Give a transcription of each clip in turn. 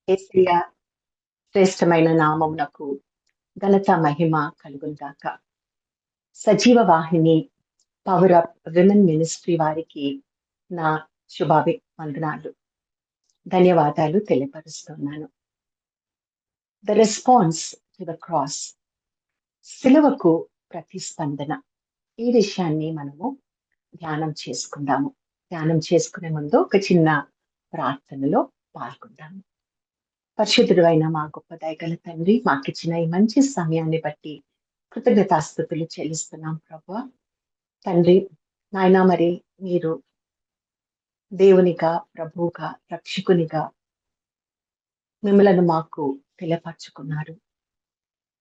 యేసయ్య శ్రేష్టమైన నామమునకు ఘనత మహిమ కలుగునుగాక. Sajeeva Vahini power up women ministry వారికి నా వందనాలు, ధన్యవాదాలు తెలియపరుస్తున్నాను. The response to the cross, సిలువకు ప్రతిస్పందన, ఈ విషయాన్ని మనము ధ్యానం చేసుకుందాము. ధ్యానం చేసుకునే ముందు ఒక చిన్న ప్రార్థనలో పాల్గొందాము. పరిశుద్ధుడు అయిన మా గొప్ప దయగల తండ్రి, మాకిచ్చిన ఈ మంచి సమయాన్ని బట్టి కృతజ్ఞతాస్తుతులు చెల్లిస్తున్నాం ప్రభువా. తండ్రి నాయన, మరి మీరు దేవునిగా, ప్రభువుగా, రక్షకునిగా మిమ్మలను మాకు తెలియపరుచుకున్నారు.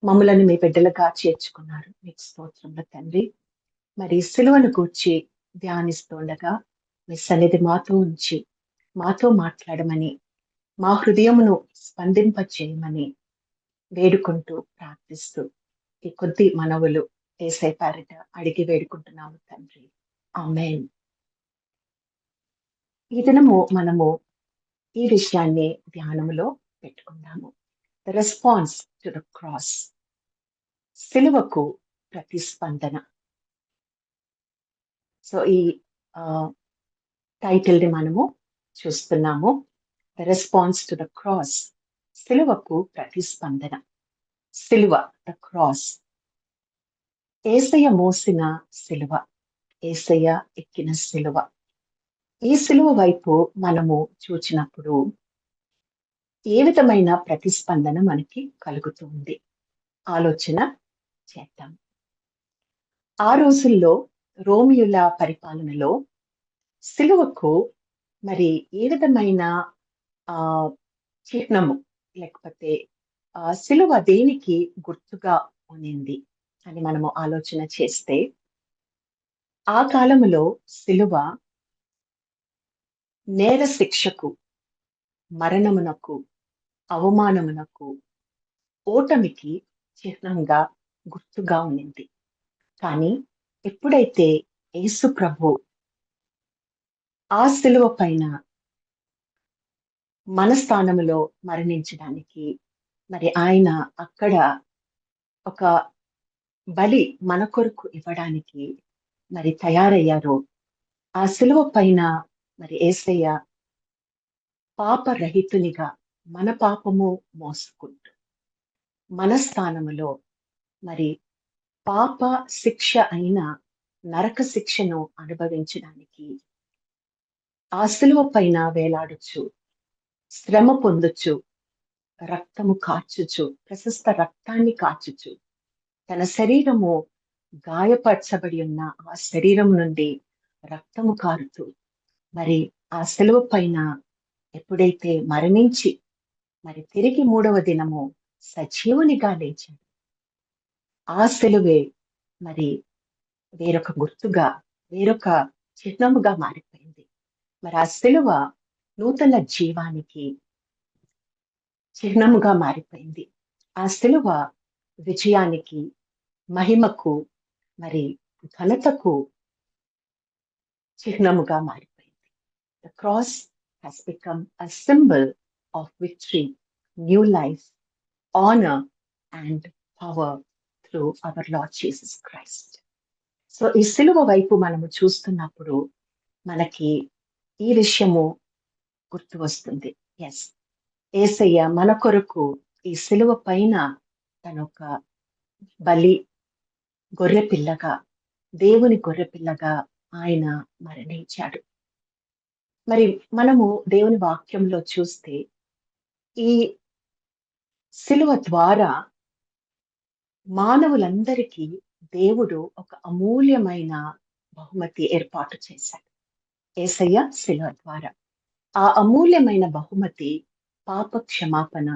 మమ్మలను మీ బిడ్డలుగా చేర్చుకున్నారు. మీకు స్తోత్రములు తండ్రి. మరి సిలువను గూర్చి ధ్యానిస్తుండగా మీ సన్నిధి మాతో ఉంచి మాతో మాట్లాడమని, మా హృదయమును స్పందింపచేయమని వేడుకుంటూ ప్రార్థిస్తూ ఈ కొద్ది మనవులు యేసయ్య పేరిట అడిగి వేడుకుంటున్నాము తండ్రి. ఆమేన్. ఈ దినము మనము ఈ విషయాన్ని ధ్యానములో పెట్టుకుందాము. The response to the cross, సిలువకు ప్రతిస్పందన. సో ఈ టైటిల్ ని మనము చూస్తున్నాము. The response to the cross, సిలువకు ప్రతిస్పందన. సిలువ, ద క్రాస్, యేసయ్య మోసిన సిలువ, యేసయ్య ఎక్కిన సిలువ. ఈ సిలువ వైపు మనము చూచినప్పుడు ఏ విధమైన ప్రతిస్పందన మనకి కలుగుతుంది ఆలోచన చేద్దాం. ఆ రోజుల్లో రోమియుల పరిపాలనలో సిలువకు మరి ఏ విధమైన ఆ చిహ్నము, లేకపోతే సిలువ దేనికి గుర్తుగా ఉన్నింది అని మనము ఆలోచన చేస్తే, ఆ కాలములో సిలువ నేర శిక్షకు, మరణమునకు, అవమానమునకు, ఓటమికి చిహ్నంగా, గుర్తుగా ఉన్నింది. కానీ ఎప్పుడైతే యేసు ప్రభు ఆ సిలువ పైన మన స్థానములో మరణించడానికి, మరి ఆయన అక్కడ ఒక బలి మన కొరకు ఇవ్వడానికి మరి తయారయ్యారో, ఆ సిలువ పైన మరి యేసయ్య పాపరహితునిగా మన పాపము మోసుకుంటూ మన స్థానములో మరి పాప శిక్ష అయిన నరక శిక్షను అనుభవించడానికి ఆ సిలువ పైన వేలాడుచు, శ్రమ పొందుచు, రక్తము కార్చుచు, ప్రశస్త రక్తాన్ని కార్చుచు, తన శరీరము గాయపరచబడి ఉన్న ఆ శరీరం నుండి రక్తము కారుతూ మరి ఆ సిలువ పైన ఎప్పుడైతే మరణించి మరి తిరిగి 3వ దినము సజీవునిగా లేచాడు, ఆ సిలువే మరి వేరొక గుర్తుగా, వేరొక చిహ్నముగా మారిపోయింది. మరి ఆ సిలువ నూతన జీవానికి చిహ్నముగా మారిపోయింది. ఆ సిలువ విజయానికి, మహిమకు, మరి ఘనతకు చిహ్నముగా మారిపోయింది. The cross has become a symbol of victory, new life, honor and power through our Lord Jesus Christ. So ఈ సిలువ వైపు మనము చూస్తున్నప్పుడు మనకి ఈ విషయము గుర్తు వస్తుంది. ఎస్, యేసయ్య మన కొరకు ఈ సిలువ పైన తన ఒక బలి గొర్రె పిల్లగా, దేవుని గొర్రె పిల్లగా ఆయన మరణించాడు. మరి మనము దేవుని వాక్యంలో చూస్తే ఈ సిలువ ద్వారా మానవులందరికీ దేవుడు ఒక అమూల్యమైన బహుమతి ఏర్పాటు చేశాడు. యేసయ్య సిలువ ద్వారా ఆ అమూల్యమైన బహుమతి పాప క్షమాపణ,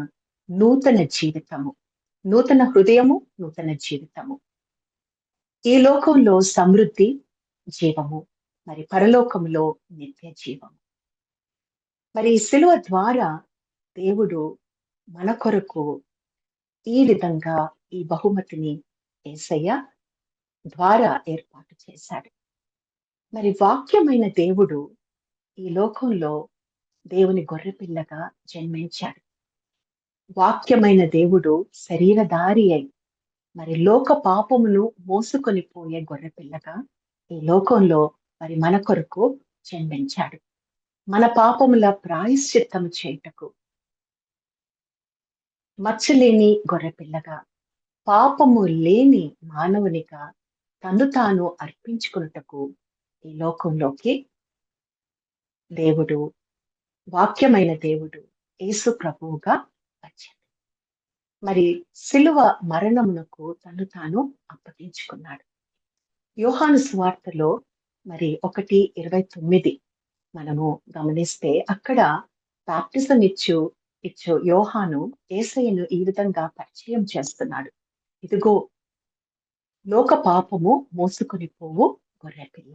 నూతన జీవితము, నూతన హృదయము, నూతన జీవితము. ఈ లోకంలో సమృద్ధి, జీవము, మరి పరలోకములో నిత్య జీవము. మరి ఈ సిలువ ద్వారా దేవుడు మన కొరకు ఈ విధంగా ఈ బహుమతిని యేసయ్య ద్వారా ఏర్పాటు చేశాడు. మరి వాక్యమైన దేవుడు ఈ లోకంలో దేవుని గొర్రెపిల్లగా జన్మించాడు. వాక్యమైన దేవుడు శరీరధారి అయి మరి లోక పాపమును మోసుకొని పోయే గొర్రెపిల్లగా ఈ లోకంలో మరి మన కొరకు జన్మించాడు. మన పాపముల ప్రాయశ్చిత్తము చేయుటకు మచ్చలేని గొర్రెపిల్లగా, పాపము లేని మానవునిగా తను తాను అర్పించుకున్నటకు ఈ లోకంలోకి దేవుడు, వాక్యమైన దేవుడు యేసు ప్రభువుగా వచ్చాడు. మరి సిలువ మరణమునకు తను తాను అప్పగించుకున్నాడు. యోహాను సువార్తలో మరి 1:29 మనము గమనిస్తే అక్కడ బాప్టిజం ఇచ్చు యోహాను యేసయ్యను ఈ విధంగా పరిచయం చేస్తున్నాడు. ఇదిగో లోక పాపము మోసుకొని పోవు గొర్రెపిల్ల.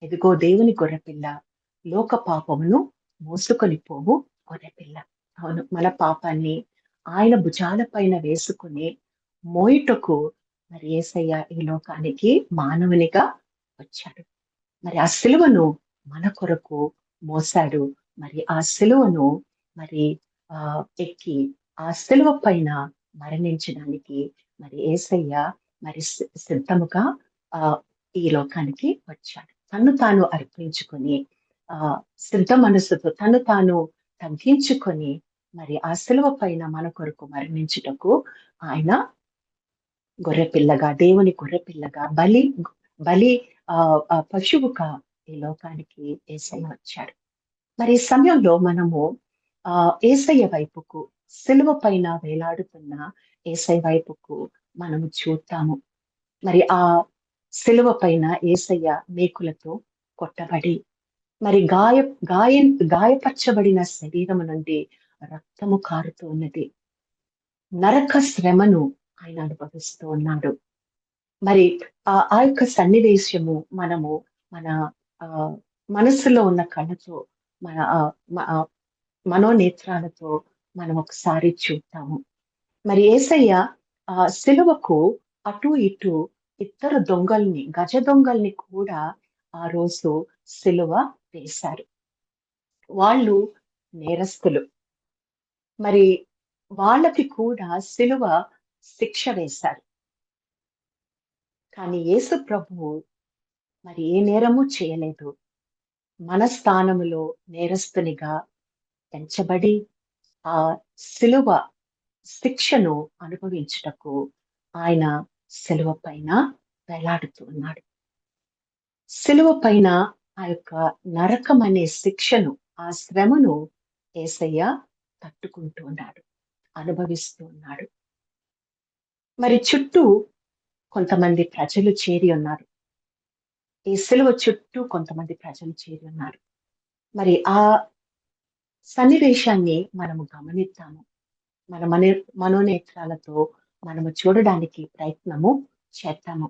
ఇదిగో దేవుని గొర్రెపిల్ల, లోక పాపమును మోసుకొని పోవు గొర్రెపిల్ల. అవును, మన పాపాన్ని ఆయన భుజాల పైన వేసుకుని మోయుటకు మరి యేసయ్య ఈ లోకానికి మానవునిగా వచ్చాడు. మరి ఆ సిలువను మన కొరకు మోసాడు. మరి ఆ సిలువను మరి ఎక్కి ఆ సిలువ పైన మరణించడానికి మరి యేసయ్య మరి సిద్ధముగా ఆ ఈ లోకానికి వచ్చాడు. తను తాను అర్పించుకొని సిద్ధ మనసుతో తను తాను తగ్గించుకొని మరి ఆ సిలువ పైన మన కొరకు మరణించుటకు ఆయన గొర్రెపిల్లగా, దేవుని గొర్రెపిల్లగా బలి బలి పశువుగా ఈ లోకానికి యేసయ్య వచ్చాడు. మరి ఈ సమయంలో మనము యేసయ్య వైపుకు, సిలువ పైన వేలాడుతున్న యేసయ్య వైపుకు మనము చూద్దాము. మరి ఆ సిలువ పైన యేసయ్య మేకులతో కొట్టబడి మరి గాయపరచబడిన శరీరము నుండి రక్తము కారుతూ ఉన్నది. నరక శ్రమను ఆయన అనుభవిస్తూ ఉన్నాడు. మరి ఆ యొక్క సన్నివేశము మనము మన ఆ మనసులో ఉన్న కళ్ళతో మన మనోనేత్రాలతో మనం ఒకసారి చూద్దాము. మరి యేసయ్య సిలువకు అటు ఇటు ఇద్దరు దొంగల్ని, గజ దొంగల్ని కూడా ఆ రోజు సిలువ వేశారు. వాళ్ళు నేరస్తులు. మరి వాళ్ళకి కూడా సిలువ శిక్ష వేశారు. కానీ యేసు ప్రభువు మరి ఏ నేరము చేయలేదు. మన స్థానములో నేరస్తునిగా ఎంచబడి ఆ సిలువ శిక్షను అనుభవించుటకు ఆయన సిలువ పైన వేలాడుతూ ఉన్నాడు. సిలువ పైన ఆ యొక్క నరకం అనే శిక్షను, ఆ శ్రమను యేసయ్య తట్టుకుంటూ ఉన్నాడు, అనుభవిస్తూ ఉన్నాడు. మరి చుట్టూ కొంతమంది ప్రజలు చేరి ఉన్నారు. ఈ సిలువ చుట్టూ కొంతమంది ప్రజలు చేరి ఉన్నారు. మరి ఆ సన్నివేశాన్ని మనము గమనిద్దాము. మన మనోనేత్రాలతో మనము చూడడానికి ప్రయత్నము చేద్దాము.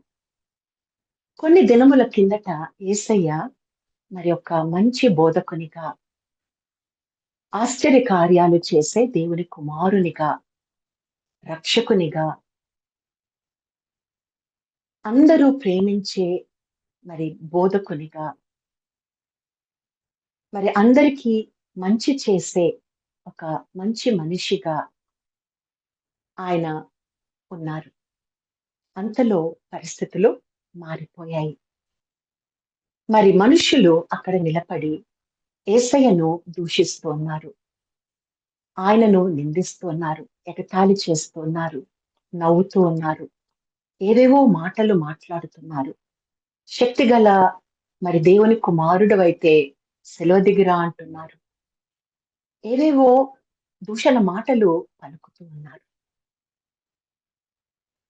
కొన్ని దినముల కిందట యేసయ్య మరి ఒక మంచి బోధకునిగా, ఆశ్చర్య కార్యాలు చేసే దేవుని కుమారునిగా, రక్షకునిగా, అందరూ ప్రేమించే మరి బోధకునిగా, మరి అందరికీ మంచి చేసే ఒక మంచి మనిషిగా ఆయన ఉన్నారు. అంతలో పరిస్థితులు మారిపోయాయి. మరి మనుషులు అక్కడ నిలబడి యేసయ్యను దూషిస్తూ ఉన్నారు. ఆయనను నిందిస్తూ ఉన్నారు, ఎగతాళి చేస్తూ ఉన్నారు, నవ్వుతూ ఉన్నారు, ఏవేవో మాటలు మాట్లాడుతున్నారు. శక్తిగల మరి దేవుని కుమారుడు అయితే సెలవు దిగిరా అంటున్నారు. ఏవేవో దూషణ మాటలు పలుకుతూ ఉన్నారు.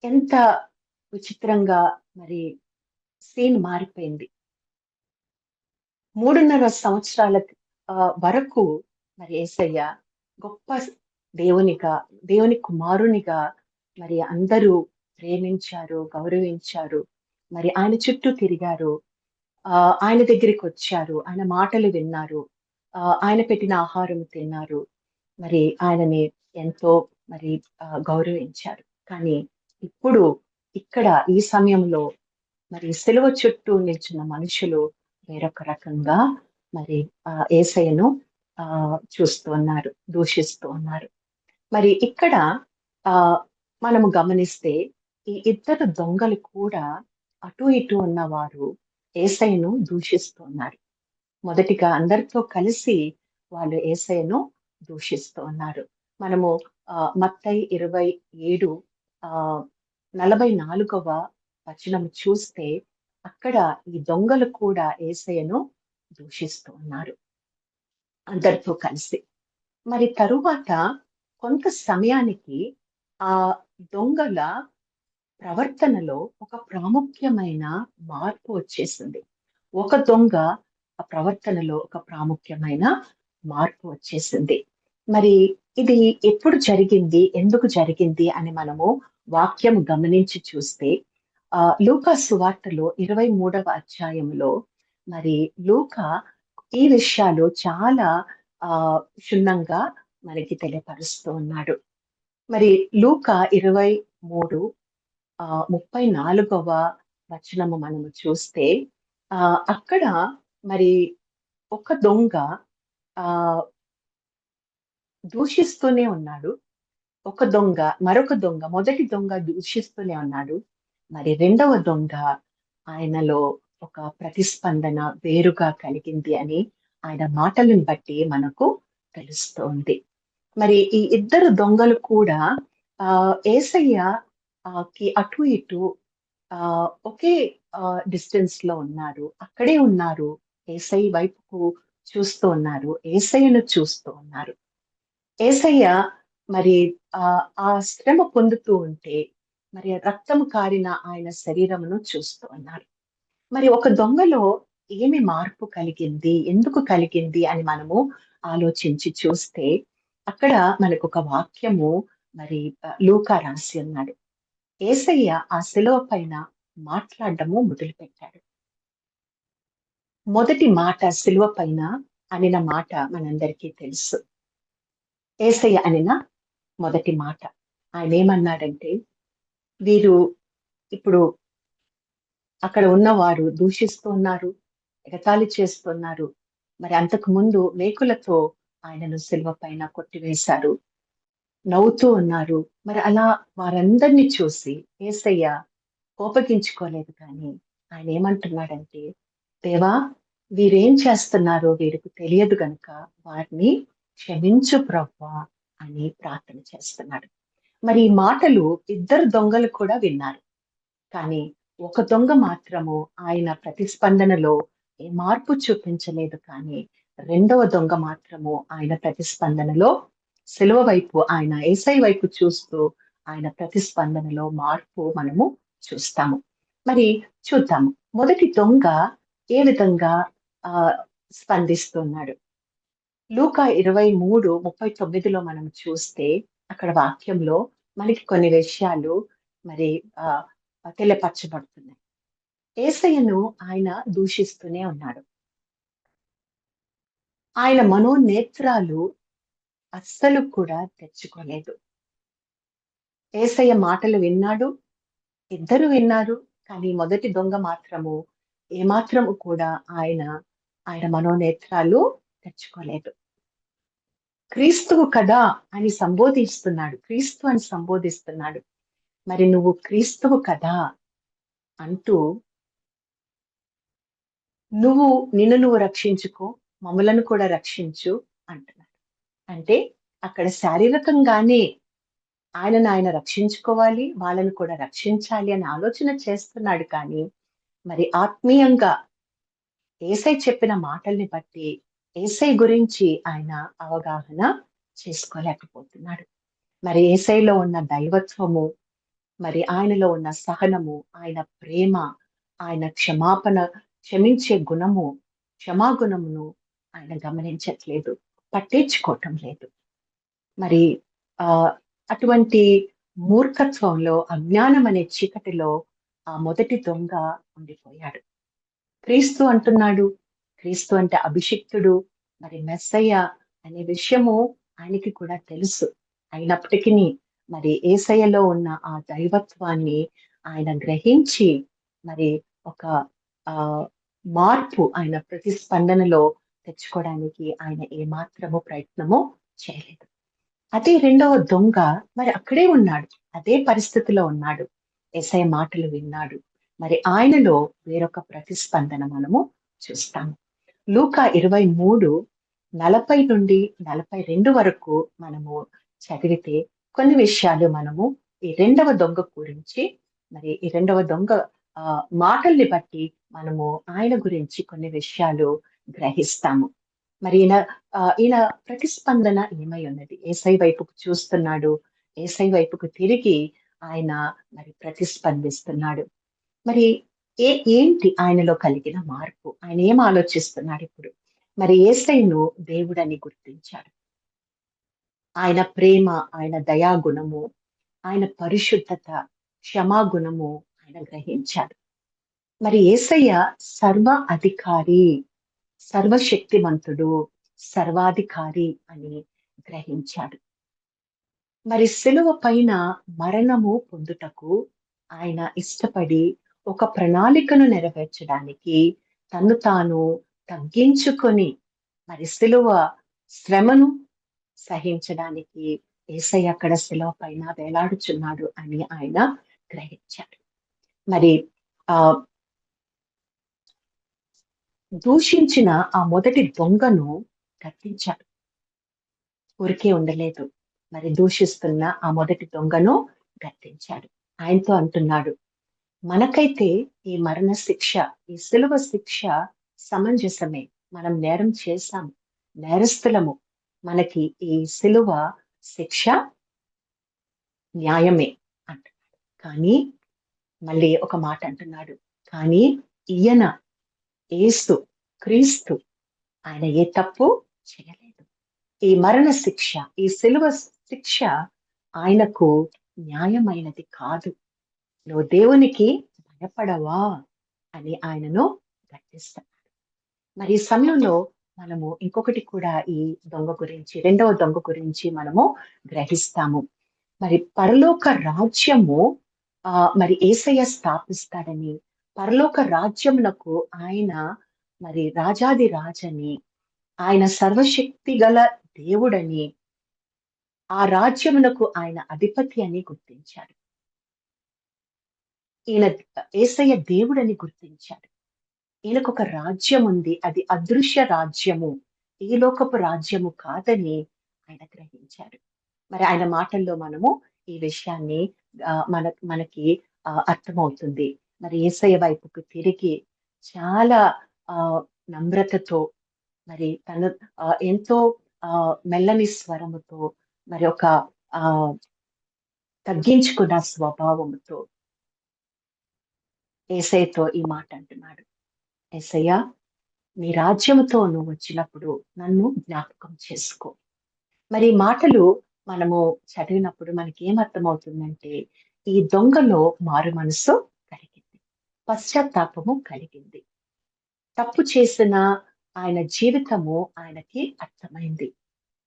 ఎంత విచిత్రంగా మరి సీన్ మారిపోయింది. 3.5 సంవత్సరాల వరకు మరి యేసయ్య గొప్ప దేవుని కుమారునిగా మరి అందరూ ప్రేమించారు, గౌరవించారు. మరి ఆయన చుట్టూ తిరిగారు. ఆయన దగ్గరికి వచ్చారు. ఆయన మాటలు విన్నారు. ఆయన పెట్టిన ఆహారం తిన్నారు. మరి ఆయనని ఎంతో మరి గౌరవించారు. కానీ ఇప్పుడు ఇక్కడ ఈ సమయంలో మరి సిలువ చుట్టూ నిల్చున్న మనుషులు వేరొక రకంగా మరి యేసయ్యను చూస్తూ ఉన్నారు, దూషిస్తూ ఉన్నారు. మరి ఇక్కడ ఆ మనము గమనిస్తే ఈ ఇద్దరు దొంగలు కూడా అటు ఇటు ఉన్నవారు యేసయ్యను దూషిస్తున్నారు. మొదటిగా అందరితో కలిసి వాళ్ళు యేసయ్యను దూషిస్తూ ఉన్నారు. మనము మత్తయి 27 44వ వచనం చూస్తే అక్కడ ఈ దొంగలు కూడా యేసయ్యను దూషిస్తూ ఉన్నారు అందరితో కలిసి. మరి తరువాత కొంత సమయానికి ఆ దొంగల ప్రవర్తనలో ఒక ప్రాముఖ్యమైన మార్పు వచ్చేసింది. ఒక దొంగ ఆ ప్రవర్తనలో ఒక ప్రాముఖ్యమైన మార్పు వచ్చేసింది. మరి ఇది ఎప్పుడు జరిగింది? ఎందుకు జరిగింది? అని మనము వాక్యం గమనించి చూస్తే లూకా సువార్తలో 23వ అధ్యాయంలో మరి లూకా ఈ విషయాలు చాలా క్షుణ్ణంగా మనకి తెలియపరుస్తూ ఉన్నాడు. మరి లూకా 23 34వ వచనము మనము చూస్తే అక్కడ మరి ఒక దొంగ ఆహ్, దూషిస్తూనే ఉన్నాడు. ఒక దొంగ, మరొక దొంగ, మొదటి దొంగ దూషిస్తూనే ఉన్నాడు. మరి రెండవ దొంగ ఆయనలో ఒక ప్రతిస్పందన వేరుగా కలిగింది అని ఆయన మాటలను బట్టి మనకు తెలుస్తోంది. మరి ఈ ఇద్దరు దొంగలు కూడా యేసయ్య కి అటు ఇటు ఒకే డిస్టెన్స్‌లో ఉన్నారు. అక్కడే ఉన్నారు. యేసయ్య వైపుకు చూస్తూ ఉన్నారు. యేసయ్యను చూస్తూ ఉన్నారు. యేసయ్య మరి ఆ శ్రమ పొందుతూ ఉంటే మరి రక్తము కారిన ఆయన శరీరమును చూస్తూ ఉన్నారు. మరి ఒక దొంగలో ఏమి మార్పు కలిగింది? ఎందుకు కలిగింది? అని మనము ఆలోచించి చూస్తే అక్కడ మనకొక వాక్యము మరి లూకా రాసి ఉన్నాడు. యేసయ్య ఆ శిలువ పైన మాట్లాడడము మొదలుపెట్టాడు. మొదటి మాట శిలువ పైన అనిన మాట మనందరికీ తెలుసు. యేసయ్య అనిన మొదటి మాట. ఆయనేమన్నాడంటే, వీరు ఇప్పుడు అక్కడ ఉన్నవారు దూషిస్తూ ఉన్నారు, ఎగతాళి చేస్తున్నారు. మరి అంతకుముందు మేకులతో ఆయనను శిలువ పైన కొట్టివేశారు. నవ్వుతూ ఉన్నారు. మరి అలా వారందరిని చూసి యేసయ్య కోపగించుకోలేదు కానీ ఆయనేమంటున్నాడంటే, దేవా! వీరేం చేస్తున్నారో వీరికి తెలియదు గనుక వారిని క్షమించు ప్రవ్వా అని ప్రార్థన చేస్తున్నాడు. మరి ఈ మాటలు ఇద్దరు దొంగలు కూడా విన్నారు. కానీ ఒక దొంగ మాత్రము ఆయన ప్రతిస్పందనలో ఏ మార్పు చూపించలేదు కానీ, రెండవ దొంగ మాత్రము ఆయన ప్రతిస్పందనలో సిలువ వైపు ఆయన యేసయ్య వైపు చూస్తూ ఆయన ప్రతిస్పందనలో మార్పు మనము చూస్తాము. మరి చూద్దాము. మొదటి దొంగ ఏ విధంగా ఆహ్, స్పందిస్తున్నాడు? లూకా 23:39లో మనం చూస్తే అక్కడ వాక్యంలో మనకి కొన్ని విషయాలు మరి ఆహ్, తెలియపరచబడుతున్నాయి. యేసయ్యను ఆయన దూషిస్తూనే ఉన్నాడు. ఆయన మనోనేత్రాలు అస్సలు కూడా తెరుచుకోలేదు. యేసయ్య మాటలు విన్నాడు. ఇద్దరు విన్నారు. కానీ మొదటి దొంగ మాత్రము ఏమాత్రము కూడా ఆయన మనోనేత్రాలు తెరుచుకోలేదు. క్రీస్తువు కదా అని సంబోధిస్తున్నాడు. క్రీస్తు అని సంబోధిస్తున్నాడు. మరి నువ్వు క్రీస్తువు కదా అంటూ నువ్వు నిన్ను నువ్వు రక్షించుకో, మమ్ములను కూడా రక్షించు అంటున్నాడు. అంటే అక్కడ శారీరకంగానే ఆయనను ఆయన రక్షించుకోవాలి, వాళ్ళని కూడా రక్షించాలి అని ఆలోచన చేస్తున్నాడు కానీ, మరి ఆత్మీయంగా యేసయ్య చెప్పిన మాటల్ని బట్టి యేసయ్య గురించి ఆయన అవగాహన చేసుకోలేకపోతున్నాడు. మరి యేసయ్యలో ఉన్న దైవత్వము, మరి ఆయనలో ఉన్న సహనము, ఆయన ప్రేమ, ఆయన క్షమించే గుణము, క్షమాగుణమును ఆయన గమనించట్లేదు, పట్టించుకోవటం లేదు. మరి ఆహ్, అటువంటి మూర్ఖత్వంలో, అజ్ఞానం అనే చీకటిలో ఆ మొదటి దొంగ ఉండిపోయాడు. క్రీస్తు అంటున్నాడు. క్రీస్తు అంటే అభిషిక్తుడు, మరి మెస్సయ్య అనే విషయము ఆయనకి కూడా తెలుసు. అయినప్పటికిని మరి యేసయ్యలో ఉన్న ఆ దైవత్వాన్ని ఆయన గ్రహించి మరి ఒక ఆహ్, మార్పు ఆయన ప్రతిస్పందనలో తెచ్చుకోవడానికి ఆయన ఏమాత్రము ప్రయత్నము చేయలేదు. అదే రెండవ దొంగ మరి అక్కడే ఉన్నాడు. అదే పరిస్థితిలో ఉన్నాడు. యేసయ్య మాటలు విన్నాడు. మరి ఆయనలో వేరొక ప్రతిస్పందన మనము చూస్తాము. లూకా 23:40-42 వరకు మనము చదివితే కొన్ని విషయాలు మనము ఈ రెండవ దొంగ గురించి, మరి ఈ రెండవ దొంగ మాటల్ని బట్టి మనము ఆయన గురించి కొన్ని విషయాలు గ్రహిస్తాము. మరి ఈయన ప్రతిస్పందన ఏమై ఉన్నది? యేసయ్య వైపుకు చూస్తున్నాడు. యేసయ్య వైపుకు తిరిగి ఆయన మరి ప్రతిస్పందిస్తున్నాడు. మరి ఏంటి ఆయనలో కలిగిన మార్పు? ఆయన ఏం ఆలోచిస్తున్నాడిప్పుడు? మరి యేసయ్యను దేవుడని గుర్తించాడు. ఆయన ప్రేమ, ఆయన దయాగుణము, ఆయన పరిశుద్ధత, క్షమాగుణము ఆయన గ్రహించాడు. మరి యేసయ్య సర్వ అధికారి, సర్వశక్తిమంతుడు, సర్వాధికారి అని గ్రహించాడు. మరి సిలువ పైన మరణము పొందుటకు ఆయన ఇష్టపడి ఒక ప్రణాళికను నెరవేర్చడానికి తన్ను తాను తగ్గించుకొని మరి సిలువ శ్రమను సహించడానికి యేసయ్య అక్కడ సిలువ పైన వేలాడుచున్నాడు అని ఆయన గ్రహించాడు. మరి ఆ దూషించిన ఆ మొదటి దొంగను గద్దించాడు. ఊరికే ఉండలేదు. మరి దూషిస్తున్న ఆ మొదటి దొంగను గద్దించాడు. ఆయనతో అంటున్నాడు, మనకైతే ఈ మరణ శిక్ష, ఈ సిలువ శిక్ష సమంజసమే. మనం నేరం చేశాం, నేరస్తులము. మనకి ఈ సిలువ శిక్ష న్యాయమే అంటున్నాడు. కానీ మళ్ళీ ఒక మాట అంటున్నాడు, కానీ ఈయన యేసు క్రీస్తు ఆయన ఏ తప్పు చేయలేదు. ఈ మరణ శిక్ష, ఈ సిలువ శిక్ష ఆయనకు న్యాయమైనది కాదు. నువ్వు దేవునికి భయపడవా అని ఆయనను గద్దిస్తున్నాడు. మరి ఈ సమయంలో మనము ఇంకొకటి కూడా ఈ దొంగ గురించి, రెండవ దొంగ గురించి మనము గ్రహిస్తాము. మరి పరలోక రాజ్యము మరి యేసయ్య స్థాపిస్తాడని, పరలోక రాజ్యమునకు ఆయన మరి రాజాది రాజని, ఆయన సర్వశక్తి గల దేవుడని, ఆ రాజ్యమునకు ఆయన అధిపతి అని గుర్తించాడు. ఈయన యేసయ్య దేవుడని గుర్తించాడు. ఈయనకొక రాజ్యం ఉంది. అది అదృశ్య రాజ్యము. ఈ లోకపు రాజ్యము కాదని ఆయన గ్రహించాడు. మరి ఆయన మాటల్లో మనము ఈ విషయాన్ని మనకి అర్థమవుతుంది. మరి యేసయ్య వైపుకు తిరిగి చాలా నమ్రతతో మరి తను ఎంతో మెల్లని స్వరముతో మరి ఒక తగ్గించుకున్న స్వభావముతో యేసయ్యతో ఈ మాట అంటున్నాడు. యేసయ్యా, నీ రాజ్యముతో నువ్వు వచ్చినప్పుడు నన్ను జ్ఞాపకం చేసుకో. మరి ఈ మాటలు మనము చదివినప్పుడు మనకి ఏమర్థమవుతుందంటే, ఈ దొంగలో మారు మనసు కలిగింది. పశ్చాత్తాపము కలిగింది. తప్పు చేసిన ఆయన జీవితము ఆయనకి అర్థమైంది.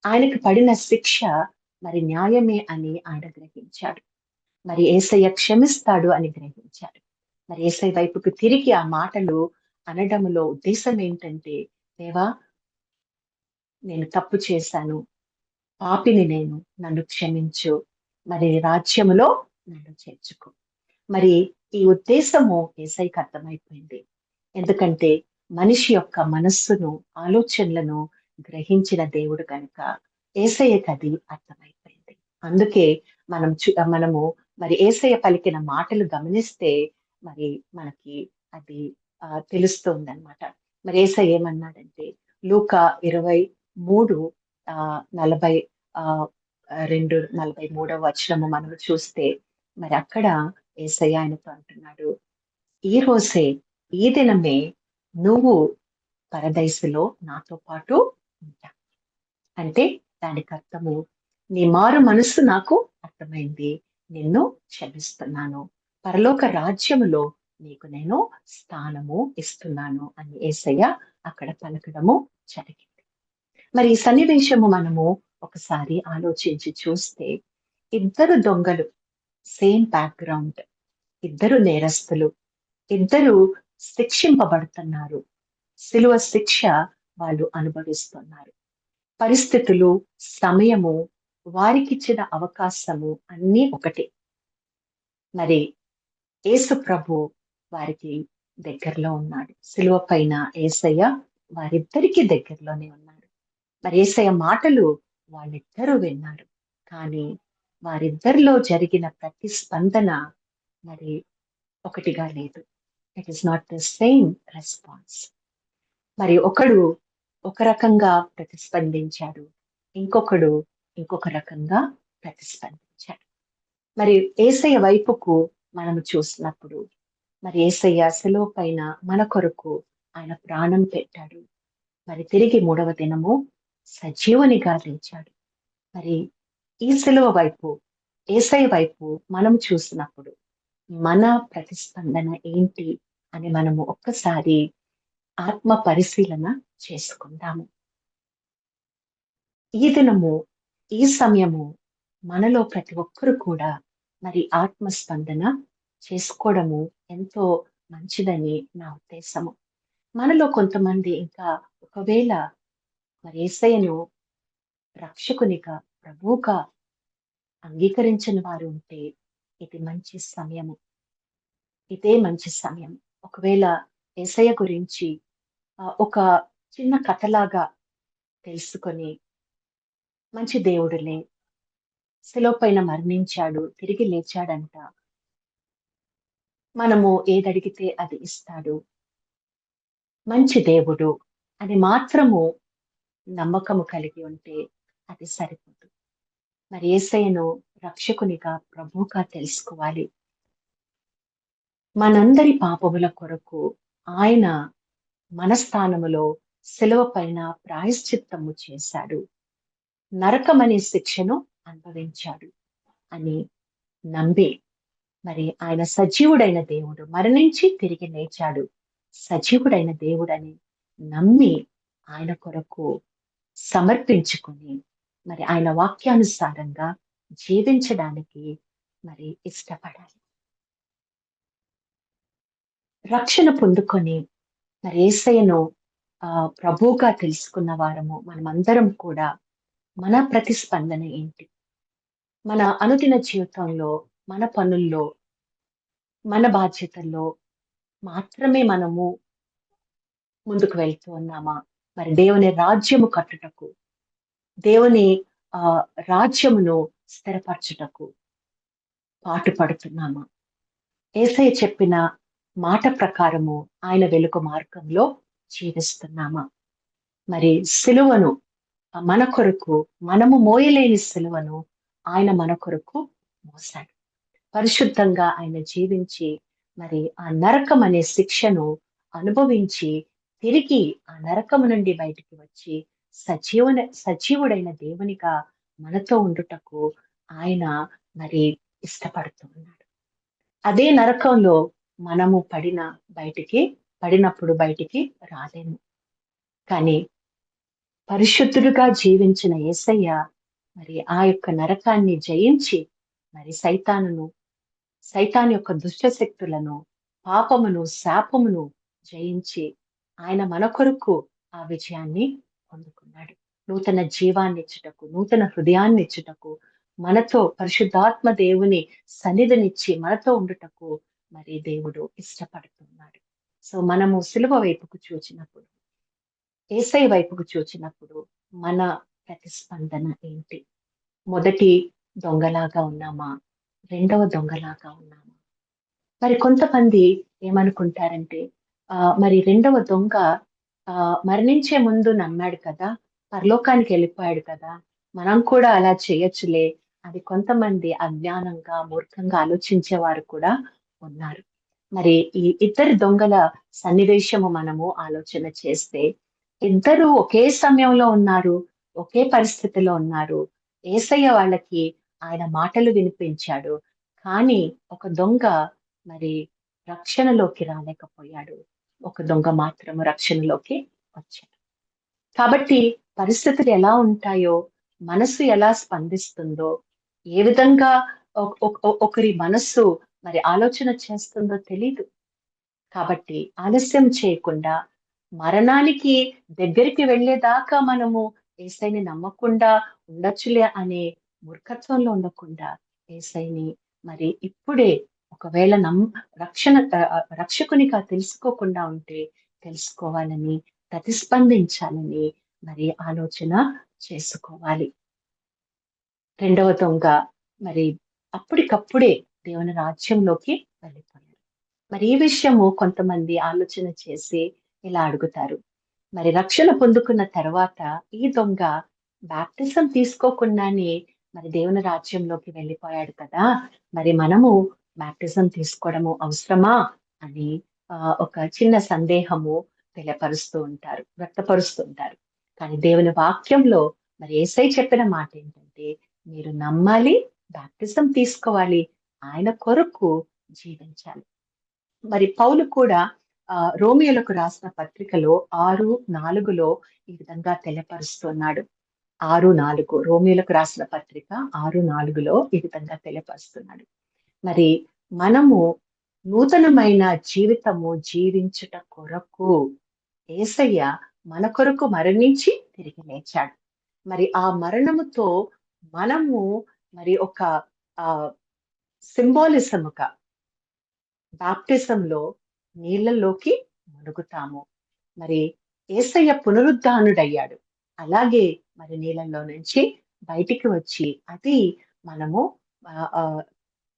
ఆయనకి పడిన శిక్ష మరి న్యాయమే అని ఆయన గ్రహించాడు. మరి యేసయ్య క్షమిస్తాడు అని గ్రహించాడు. మరి యేసయ్య వైపుకు తిరిగి ఆ మాటలు అనడములో ఉద్దేశం ఏంటంటే, దేవా, నేను తప్పు చేశాను, పాపిని నేను, నన్ను క్షమించు, మరి రాజ్యములో నన్ను చేర్చుకో. మరి ఈ ఉద్దేశము యేసయ్యకి అర్థమైపోయింది. ఎందుకంటే మనిషి యొక్క మనస్సును, ఆలోచనలను గ్రహించిన దేవుడు కనుక యేసయ్యకి అది అర్థమైపోయింది. అందుకే మనము మరి యేసయ్య పలికిన మాటలు గమనిస్తే మరి మనకి అది తెలుస్తుందన్నమాట. మరి యేసయ్య ఏమన్నాడంటే లూకా 23 40 43వ వచనము మనం చూస్తే మరి అక్కడ యేసయ్య ఆయనతో అంటున్నాడు, ఈ రోజే, ఈ దినమే నువ్వు పరదైసులో నాతో పాటు ఉంటా. అంటే దానికి అర్థము, నీ మారు మనస్సు నాకు అర్థమైంది, నిన్ను క్షమిస్తున్నాను, పరలోక రాజ్యములో నీకు నేను స్థానము ఇస్తున్నాను అని యేసయ్య అక్కడ పలకడము జరిగింది. మరి ఈ సన్నివేశము మనము ఒకసారి ఆలోచించి చూస్తే, ఇద్దరు దొంగలు, సేమ్ బ్యాక్గ్రౌండ్, ఇద్దరు నేరస్తులు, ఇద్దరు శిక్షింపబడుతున్నారు. సిలువ శిక్ష వాళ్ళు అనుభవిస్తున్నారు. పరిస్థితులు, సమయము వారికిచ్చిన అవకాశము అన్నీ ఒకటే. మరి యేసు ప్రభు వారికి దగ్గరలో ఉన్నాడు. సిలువ పైన యేసయ్య వారిద్దరికీ దగ్గరలోనే ఉన్నాడు. మరి యేసయ్య మాటలు వాళ్ళిద్దరూ విన్నారు. కానీ వారిద్దరిలో జరిగిన ప్రతిస్పందన మరి ఒకటిగా లేదు. It is not the same response. మరి ఒకడు ఒక రకంగా ప్రతిస్పందించాడు. ఇంకొకడు ఇంకొక రకంగా ప్రతిస్పందించాడు. మరి యేసయ్య వైపుకు మనము చూసినప్పుడు మరి యేసయ్య శిలువ పైన మన కొరకు ఆయన ప్రాణం పెట్టాడు. మరి తిరిగి మూడవ దినము సజీవునిగా లేచాడు. మరి ఈ శిలువ వైపు యేసయ్య వైపు మనం చూసినప్పుడు మన ప్రతిస్పందన ఏంటి అని మనము ఒక్కసారి ఆత్మ పరిశీలన చేసుకుందాము. ఈ దినము ఈ సమయము మనలో ప్రతి ఒక్కరు కూడా మరి ఆత్మస్పందన చేసుకోవడము ఎంతో మంచిదని నా ఉద్దేశము. మనలో కొంతమంది ఇంకా ఒకవేళ మరి యేసయ్యను రక్షకునిగా ప్రభువుగా అంగీకరించిన వారు ఉంటే ఇది మంచి సమయము. ఇదే మంచి సమయం. ఒకవేళ యేసయ్య గురించి ఒక చిన్న కథలాగా తెలుసుకొని మంచి దేవుడులే, శిలువ పైన మరణించాడు, తిరిగి లేచాడంట. మనము ఏదడిగితే అది ఇస్తాడు. మంచి దేవుడు అని మాత్రము నమ్మకము కలిగి ఉంటే అది సరిపోదు. మరి యేసయ్యను రక్షకునిగా, ప్రభువుగా తెలుసుకోవాలి. మనందరి పాపముల కొరకు ఆయన మన స్థానములో శిలువ పైన ప్రాయశ్చిత్తము చేశాడు. నరకమనే శిక్షను అనుభవించాడు అని నమ్మి మరి ఆయన సజీవుడైన దేవుడు, మరణించి తిరిగి లేచాడు, సజీవుడైన దేవుడని నమ్మి ఆయన కొరకు సమర్పించుకొని మరి ఆయన వాక్యానుసారంగా జీవించడానికి మరి ఇష్టపడాలి. రక్షణ పొందుకొని మరి యేసయ్యను ప్రభువుగా తెలుసుకున్న వారము మనమందరం కూడా మన ప్రతిస్పందన ఏంటి? మన అనుదిన జీవితంలో, మన పనుల్లో, మన బాధ్యతల్లో మాత్రమే మనము ముందుకు వెళ్తూ ఉన్నామా? మరి దేవుని రాజ్యము కట్టుటకు, దేవుని రాజ్యమును స్థిరపరచుటకు పాటుపడుతున్నామా? యేసయ్య చెప్పిన మాట ప్రకారము ఆయన వెలుగు మార్గంలో జీవిస్తున్నామా? మరి సిలువను మన కొరకు మనము మోయలేని సిలువను ఆయన మన కొరకు మోసాడు. పరిశుద్ధంగా ఆయన జీవించి మరి ఆ నరకం అనే శిక్షను అనుభవించి తిరిగి ఆ నరకము నుండి బయటికి వచ్చి సజీవుడైన దేవునిగా మనతో ఉండుటకు ఆయన మరి ఇష్టపడుతూ ఉన్నాడు. అదే నరకంలో మనము పడినప్పుడు బయటికి రాలేము. కానీ పరిశుద్ధుడుగా జీవించిన యేసయ్య మరి ఆ యొక్క నరకాన్ని జయించి మరి సైతాను యొక్క దుష్ట శక్తులను, పాపమును, శాపమును జయించి ఆయన మన కొరకు ఆ విజయాన్ని పొందుకున్నాడు. నూతన జీవాన్ని ఇచ్చుటకు, నూతన హృదయాన్ని ఇచ్చుటకు, మనతో పరిశుద్ధాత్మ దేవుని సన్నిధినిచ్చి మనతో ఉండుటకు మరి దేవుడు ఇష్టపడుతున్నాడు. సో మనము సిలువ వైపుకు చూచినప్పుడు, యేసయ్య వైపుకు చూచినప్పుడు మన ప్రతిస్పందన ఏంటి? మొదటి దొంగలాగా ఉన్నామా? రెండవ దొంగలాగా ఉన్నామా? మరి కొంతమంది ఏమనుకుంటారంటే మరి రెండవ దొంగ మరణించే ముందు నమ్మాడు కదా, పరలోకానికి వెళ్ళిపోయాడు కదా, మనం కూడా అలా చేయొచ్చులే అది కొంతమంది అజ్ఞానంగా, మూర్ఖంగా ఆలోచించేవారు కూడా ఉన్నారు. మరి ఈ ఇద్దరు దొంగల సన్నివేశము మనము ఆలోచన చేస్తే ఇద్దరు ఒకే సమయంలో ఉన్నారు, ఒకే పరిస్థితిలో ఉన్నారు. యేసయ్య వాళ్ళకి ఆయన మాటలు వినిపించాడు. కానీ ఒక దొంగ మరి రక్షణలోకి రాలేకపోయాడు. ఒక దొంగ మాత్రము రక్షణలోకి వచ్చాడు. కాబట్టి పరిస్థితులు ఎలా ఉంటాయో, మనసు ఎలా స్పందిస్తుందో, ఏ విధంగా ఒకరి మనస్సు మరి ఆలోచన చేస్తుందో తెలీదు. కాబట్టి ఆలస్యం చేయకుండా మరణానికి దగ్గరికి వెళ్ళేదాకా మనము యేసయ్యని నమ్మకుండా ఉండొచ్చులే అనే మూర్ఖత్వంలో ఉండకుండా యేసయ్యని మరి ఇప్పుడే ఒకవేళ రక్షకునిగా తెలుసుకోకుండా ఉంటే తెలుసుకోవాలని, ప్రతిస్పందించాలని మరి ఆలోచన చేసుకోవాలి. రెండవ దొంగ మరి అప్పటికప్పుడే దేవుని రాజ్యంలోకి వెళ్ళిపోయాడు. మరి ఈ విషయము కొంతమంది ఆలోచన చేసి ఇలా అడుగుతారు. మరి రక్షణ పొందుకున్న తర్వాత ఈ దొంగ బాప్తిసం తీసుకోకుండానే మరి దేవుని రాజ్యంలోకి వెళ్ళిపోయాడు కదా! మరి మనము బాప్తిసం తీసుకోవడము అవసరమా? అని ఒక చిన్న సందేహము వ్యక్తపరుస్తూ ఉంటారు. కానీ దేవుని వాక్యంలో మరి యేసయ్య చెప్పిన మాట ఏంటంటే, మీరు నమ్మాలి, బాప్తిసం తీసుకోవాలి, ఆయన కొరకు జీవించాలి. మరి పౌలు కూడా రోమియోలకు రాసిన పత్రికలో 6:4 ఈ విధంగా తెలియపరుస్తున్నాడు. 6:4 రోమియోలకు రాసిన పత్రిక 6:4 ఈ విధంగా తెలియపరుస్తున్నాడు. మరి మనము నూతనమైన జీవితము జీవించుట కొరకు యేసయ్య మన కొరకు మరణించి తిరిగి లేచాడు. మరి ఆ మరణముతో మనము మరి ఒక సింబాలిజముగా బాప్టిజంలో నీళ్ళలోకి మునుగుతాము. మరి యేసయ్య పునరుద్ధానుడయ్యాడు. అలాగే మరి నీళ్ళలో నుంచి బయటికి వచ్చి అది మనము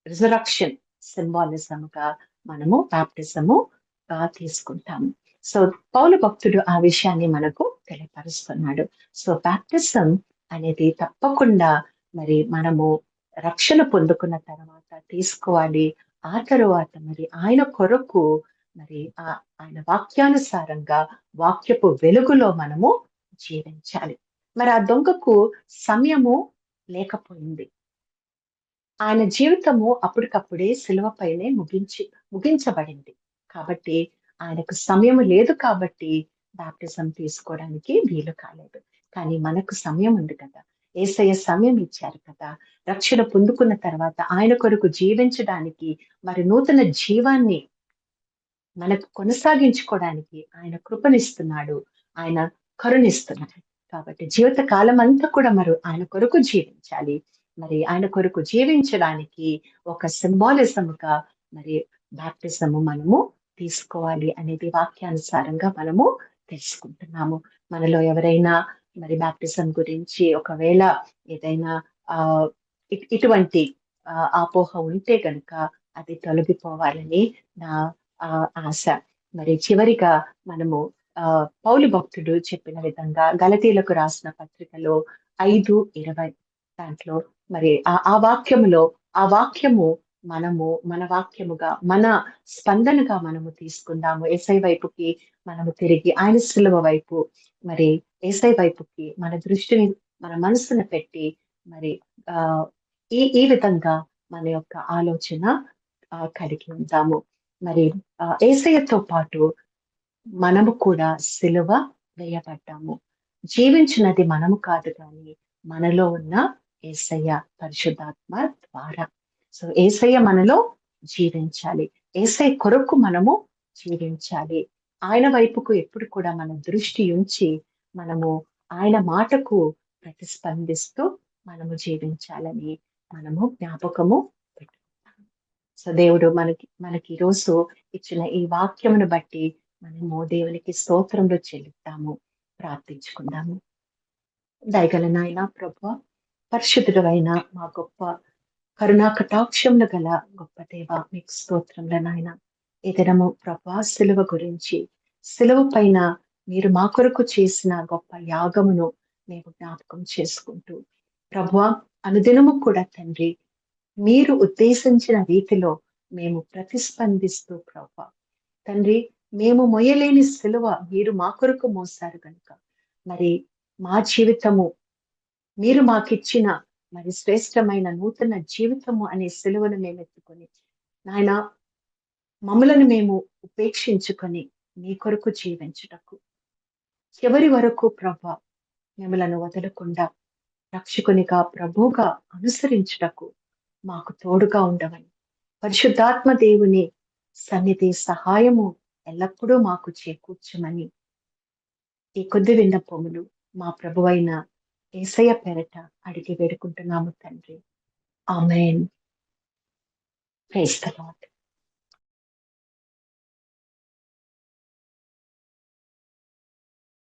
రిజరక్షన్ సింబాలిజంగా మనము బాప్టిజముగా తీసుకుంటాము. సో పౌలు భక్తుడు ఆ విషయాన్ని మనకు తెలియపరుస్తున్నాడు. సో బాప్టిజం అనేది తప్పకుండా మరి మనము రక్షణ పొందుకున్న తర్వాత తీసుకోవాలి. ఆ తరువాత మరి ఆయన కొరకు మరి ఆయన వాక్యానుసారంగా వాక్యపు వెలుగులో మనము జీవించాలి. మరి ఆ దొంగకు సమయము లేకపోయింది. ఆయన జీవితము అప్పటికప్పుడే శిలువపైనే ముగించబడింది. కాబట్టి ఆయనకు సమయం లేదు కాబట్టి బాప్టిజం తీసుకోవడానికి వీలు కాలేదు. కానీ మనకు సమయం ఉంది కదా! యేసయ్య సమయం ఇచ్చారు కదా! రక్షణ పొందుకున్న తర్వాత ఆయన కొరకు జీవించడానికి మరి నూతన జీవాన్ని మనకు కొనసాగించుకోవడానికి ఆయన కృపనిస్తున్నాడు. ఆయన కరుణిస్తున్నాడు. కాబట్టి జీవిత కాలం అంతా కూడా మరి ఆయన కొరకు జీవించాలి. మరి ఆయన కొరకు జీవించడానికి ఒక సింబాలిజంగా మరి బాప్టిజము మనము తీసుకోవాలి అనేది వాక్యానుసారంగా మనము తెలుసుకుంటున్నాము. మనలో ఎవరైనా మరి బాప్టిజం గురించి ఒకవేళ ఏదైనా ఇటువంటి అపోహ ఉంటే గనుక అది తొలగిపోవాలని నా ఆశ. మరి చివరిగా మనము పౌలు భక్తుడు చెప్పిన విధంగా గలతీలకు రాసిన పత్రికలో 5:20 దాంట్లో మరి ఆ వాక్యము మన వాక్యముగా మన స్పందనగా మనము తీసుకుందాము. యేసయ్య వైపుకి మనము తిరిగి ఆయన సిలువ వైపు మరి యేసయ్య వైపుకి మన దృష్టిని మన మనసును పెట్టి మరి ఈ విధంగా మన యొక్క ఆలోచన కలిగి ఉందాము. మరి యేసయ్యతో పాటు మనము కూడా సిలువ వేయబడ్డాము. జీవించినది మనము కాదు కానీ మనలో ఉన్న యేసయ్య పరిశుద్ధాత్మ ద్వారా. సో యేసయ్య మనలో జీవించాలి. యేసయ్య కొరకు మనము జీవించాలి. ఆయన వైపుకు ఎప్పుడు కూడా మన దృష్టి ఉంచి మనము ఆయన మాటకు ప్రతిస్పందిస్తూ మనము జీవించాలని మనము జ్ఞాపకము పెట్టుకుంటాం. సో దేవుడు మనకి ఈరోజు ఇచ్చిన ఈ వాక్యమును బట్టి మనము దేవునికి స్తోత్రములు చెల్లిద్దాము, ప్రార్థించుకుందాము. దయగల నాయన ప్రభువా, పరిశుద్ధుడు అయిన మా గొప్ప కరుణా కటాక్షములు గల గొప్ప దేవ, మీకు స్తోత్రములు నాయన. ఈ దినము ప్రభువా సిలువ గురించి, సిలువ పైన మీరు మా కొరకు చేసిన గొప్ప యాగమును మేము జ్ఞాపకం చేసుకుంటూ ప్రభువా అనుదినము కూడా తండ్రి మీరు ఉద్దేశించిన రీతిలో మేము ప్రతిస్పందిస్తూ ప్రభువా తండ్రి మేము మొయ్యలేని సిలువ మీరు మా కొరకు మోసారు కనుక మరి మా జీవితము మీరు మాకిచ్చిన మరి శ్రేష్టమైన నూతన జీవితము అనే సిలువను మేము ఎత్తుకొని నాయన మమ్మలను మేము ఉపేక్షించుకొని మీ కొరకు జీవించుటకు చివరి వరకు ప్రభా మిమ్మలను వదలకుండా రక్షకునిగా ప్రభువుగా అనుసరించుటకు మాకు తోడుగా ఉండవని పరిశుద్ధాత్మ దేవుని సన్నిధి సహాయము ఎల్లప్పుడూ మాకు చేకూర్చమని ఈ కొద్ది విన్నపములు మా ప్రభువైన యేసయ్య పేరట అడిగి వేడుకుంటున్నాము తండ్రి. ఆమేన్. Praise the lord.